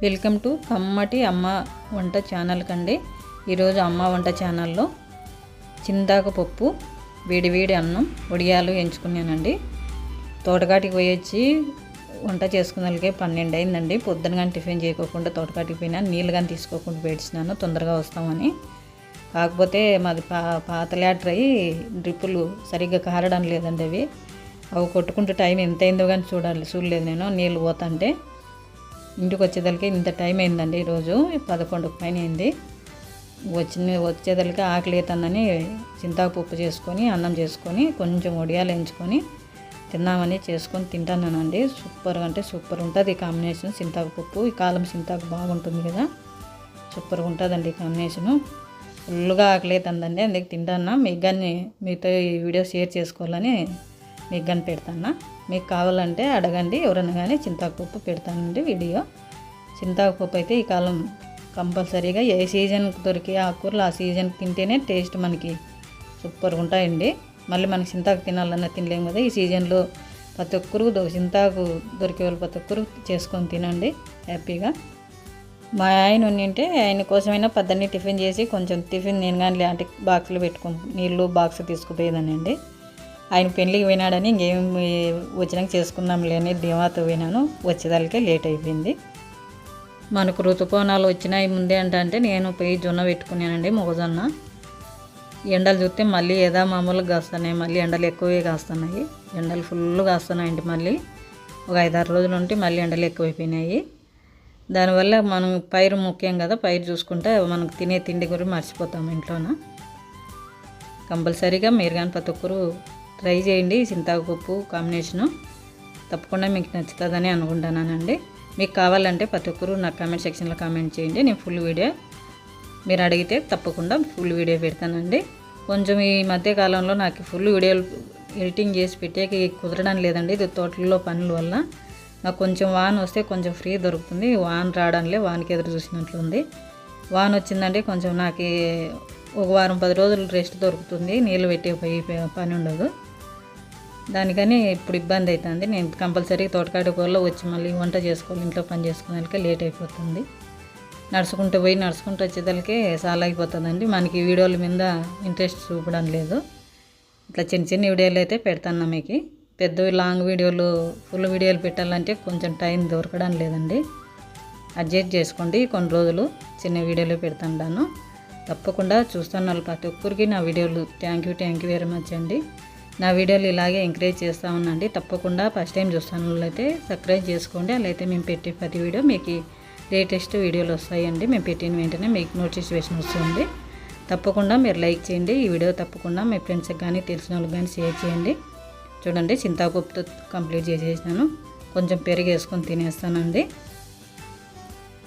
Welcome to కమ్మటి అమ్మ వంట ఛానల్ కండి. ఈరోజు అమ్మ వంట ఛానల్లో చింతాకు పప్పు, వేడివేడి అన్నం, వడియాలు ఎంచుకున్నానండి. తోటకాటికి పోయొచ్చి వంట చేసుకున్నకే 12 అయిందండి. పొద్దున కానీ టిఫిన్ చేయకోకుండా తోటకాటికి పోయినా, నీళ్ళు కానీ తీసుకోకుండా పేడిచినాను తొందరగా వస్తామని. కాకపోతే మాది పాత ల్యాటర్ అయ్యి డ్రిప్పులు సరిగ్గా కారడం లేదండి. అవి కొట్టుకుంటూ టైం ఎంత అయిందో కానీ చూడలేదు నేను. నీళ్ళు పోతుంటే ఇంటికి వచ్చేదలకి ఇంత టైం అయిందండి. ఈరోజు 11 పైన అయింది. వచ్చేదలకి ఆకలి అవుతుందని చింతాకు పప్పు చేసుకొని, అన్నం చేసుకొని, కొంచెం వడియాలు ఎంచుకొని తిన్నామని చేసుకొని తింటానండి. సూపర్గా అంటే సూపర్ ఉంటుంది ఈ కాంబినేషన్. చింతాకు పప్పు ఈ కాలం చింతాకు బాగుంటుంది కదా, సూపర్గా ఉంటుందండి ఈ కాంబినేషను. ఫుల్గా ఆకలి అవుతుందండి, అందుకే తింటాను. మీకు కానీ మీతో ఈ వీడియో షేర్ చేసుకోవాలని మీకు కానీ పెడతాను. మీకు కావాలంటే అడగండి, ఎవరైనా కానీ చింతాకు పప్పు పెడతానండి వీడియో. చింతాకు పప్పు అయితే ఈ కాలం కంపల్సరీగా ఏ సీజన్కి దొరికే ఆకుకూరలు ఆ సీజన్కి తింటేనే టేస్ట్ మనకి సూపర్గా ఉంటాయండి. మళ్ళీ మనకి చింతాకు తినాలన్నా తినలేము కదా. ఈ సీజన్లో ప్రతి ఒక్కరు చింతాకు దొరికే వాళ్ళు ప్రతి ఒక్కరు చేసుకొని తినండి హ్యాపీగా. మా ఆయన ఉండింటే ఆయన కోసమైనా పద్దన్ని టిఫిన్ చేసి కొంచెం టిఫిన్ నేను కానీ లాంటి బాక్సులు పెట్టుకుని నీళ్ళు బాక్స్ తీసుకుపోయేదానండి. ఆయన పెళ్ళికి పోయినాడని ఇంకేం వచ్చినాక చేసుకున్నాంలే అని ధీమాతో పోయినాను. వచ్చేదానికే లేట్ అయిపోయింది. మనకు ఋతుపవనాలు వచ్చినాయి ముందే అంటే నేను పోయి జొన్న పెట్టుకున్నానండి, మొగజొన్న. ఎండలు చూస్తే మళ్ళీ ఏదో మామూలుగా కాస్తున్నాయి, మళ్ళీ ఎండలు ఎక్కువే కాస్తున్నాయి. ఎండలు ఫుల్గా కాస్తున్నాయండి. మళ్ళీ ఒక 5-6 రోజులు ఉంటే మళ్ళీ ఎండలు ఎక్కువైపోయినాయి. దానివల్ల మనం పైరు ముఖ్యం కదా, పైరు చూసుకుంటే మనకు తినే తిండి గురించి మర్చిపోతాం ఇంట్లోన. కంపల్సరీగా మీరు కానీ ప్రతి ఒక్కరు ట్రై చేయండి చింతాకు పప్పు కాంబినేషను. తప్పకుండా మీకు నచ్చుతుందని అనుకుంటున్నానండి. మీకు కావాలంటే ప్రతి ఒక్కరు నాకు కామెంట్ సెక్షన్లో కామెంట్ చేయండి. నేను ఫుల్ వీడియో మీరు అడిగితే తప్పకుండా ఫుల్ వీడియో పెడతానండి. కొంచెం ఈ మధ్యకాలంలో నాకు ఫుల్ వీడియోలు ఎడిటింగ్ చేసి పెట్టేకి కుదరడం లేదండి. ఇది తోటల్లో పనుల వల్ల. నాకు కొంచెం వాన వస్తే కొంచెం ఫ్రీ దొరుకుతుంది. వాన రావడంలే, వానకి ఎదురు చూసినట్లుంది. వాన వచ్చిందంటే కొంచెం నాకు ఒక వారం 10 రోజులు రెస్ట్ దొరుకుతుంది. నీళ్ళు పెట్టే పని ఉండదు. దానికని ఇప్పుడు ఇబ్బంది అవుతుంది. నేను కంపల్సరీగా తోటకాటి కూరలో వచ్చి మళ్ళీ వంట చేసుకోవాలి, ఇంట్లో పని చేసుకునేదానికి లేట్ అయిపోతుంది. నడుచుకుంటూ పోయి నడుచుకుంటూ వచ్చేదానికి చాలా అయిపోతుందండి. మనకి వీడియోల మీద ఇంట్రెస్ట్ చూపడం లేదు. ఇట్లా చిన్న చిన్న వీడియోలు అయితే పెడతాను. మీకు పెద్ద లాంగ్ వీడియోలు ఫుల్ వీడియోలు పెట్టాలంటే కొంచెం టైం దొరకడం లేదండి. అడ్జస్ట్ చేసుకోండి. కొన్ని రోజులు చిన్న వీడియోలు పెడుతుంటాను. తప్పకుండా చూస్తున్న వాళ్ళు ప్రతి ఒక్కరికి నా వీడియోలు థ్యాంక్ యూ వెరీ మచ్ అండి. నా వీడియోలు ఇలాగే ఎంకరేజ్ చేస్తూ ఉన్నాండి. తప్పకుండా ఫస్ట్ టైం చూస్తున్న వాళ్ళు అయితే సబ్స్క్రైబ్ చేసుకోండి. అలా అయితే మేము పెట్టే ప్రతి వీడియో మీకు లేటెస్ట్ వీడియోలు వస్తాయండి. మేము పెట్టిన వెంటనే మీకు నోటిఫికేషన్ వస్తుంది. తప్పకుండా మీరు లైక్ చేయండి. ఈ వీడియో తప్పకుండా మీ ఫ్రెండ్స్కి కానీ తెలిసిన వాళ్ళకి కానీ షేర్ చేయండి. చూడండి చింతాకు పప్పుతో కంప్లీట్ చేసేసినాను. కొంచెం పెరుగు వేసుకొని తినేస్తానండి.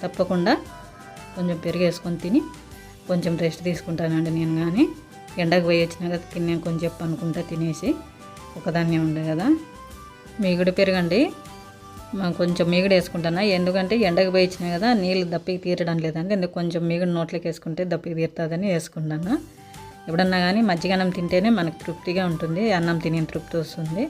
తప్పకుండా కొంచెం పెరుగు వేసుకొని తిని కొంచెం రెస్ట్ తీసుకుంటానండి. నేను కానీ ఎండకు పోయి వచ్చినా కదా తిన్నాను కొంచెం అనుకుంటా తినేసి ఒకదాన్నే ఉండే కదా. మీగడ పెరగండి, కొంచెం మీగడ వేసుకుంటాను. ఎందుకంటే ఎండకు పోయి వచ్చినా కదా నీళ్ళు దప్పికి తీరడం లేదండి. ఎందుకు కొంచెం మీగడ నోట్లోకి వేసుకుంటే దప్పికి తీరుతుందని వేసుకుంటాను. ఎప్పుడన్నా కానీ మజ్జిగన్నం తింటేనే మనకు తృప్తిగా ఉంటుంది, అన్నం తినే తృప్తి వస్తుంది.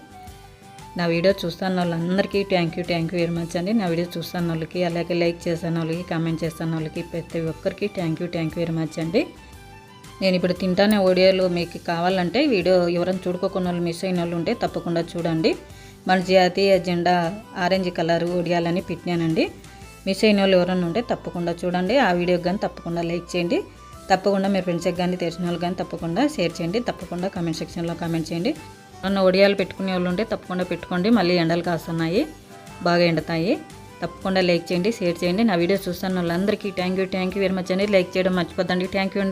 నా వీడియో చూస్తున్న వాళ్ళందరికీ థ్యాంక్ యూ వెరీ మచ్ అండి. నా వీడియో చూస్తున్న వాళ్ళకి, అలాగే లైక్ చేస్తున్న వాళ్ళకి, కామెంట్ చేస్తున్న వాళ్ళకి ప్రతి ఒక్కరికి థ్యాంక్ యూ వెరీ మచ్ అండి. నేను ఇప్పుడు తింటానే వీడియోలు మీకు కావాలంటే వీడియో ఎవరైనా చూడుకోకున్న వాళ్ళు మిస్ అయిన వాళ్ళు ఉంటే తప్పకుండా చూడండి. మన జాతీయ జెండా ఆరెంజ్ కలర్ వడియాలని పెట్టినానండి. మిస్ అయిన వాళ్ళు ఎవరైనా ఉంటే తప్పకుండా చూడండి. ఆ వీడియోకి కానీ తప్పకుండా లైక్ చేయండి. తప్పకుండా మీ ఫ్రెండ్స్కి కానీ తెలిసిన వాళ్ళు కానీ తప్పకుండా షేర్ చేయండి. తప్పకుండా కామెంట్ సెక్షన్లో కామెంట్ చేయండి. నన్ను వడియాలు పెట్టుకునే వాళ్ళు ఉంటే తప్పకుండా పెట్టుకోండి. మళ్ళీ ఎండలు కాస్తున్నాయి, బాగా ఎండుతాయి. తప్పకుండా లైక్ చేయండి, షేర్ చేయండి. నా వీడియో చూస్తున్న వాళ్ళందరికీ థ్యాంక్ యూ వెరీ మచ్ అండి. లైక్ చేయడం మర్చిపోద్దండి. థ్యాంక్ యూ అండి.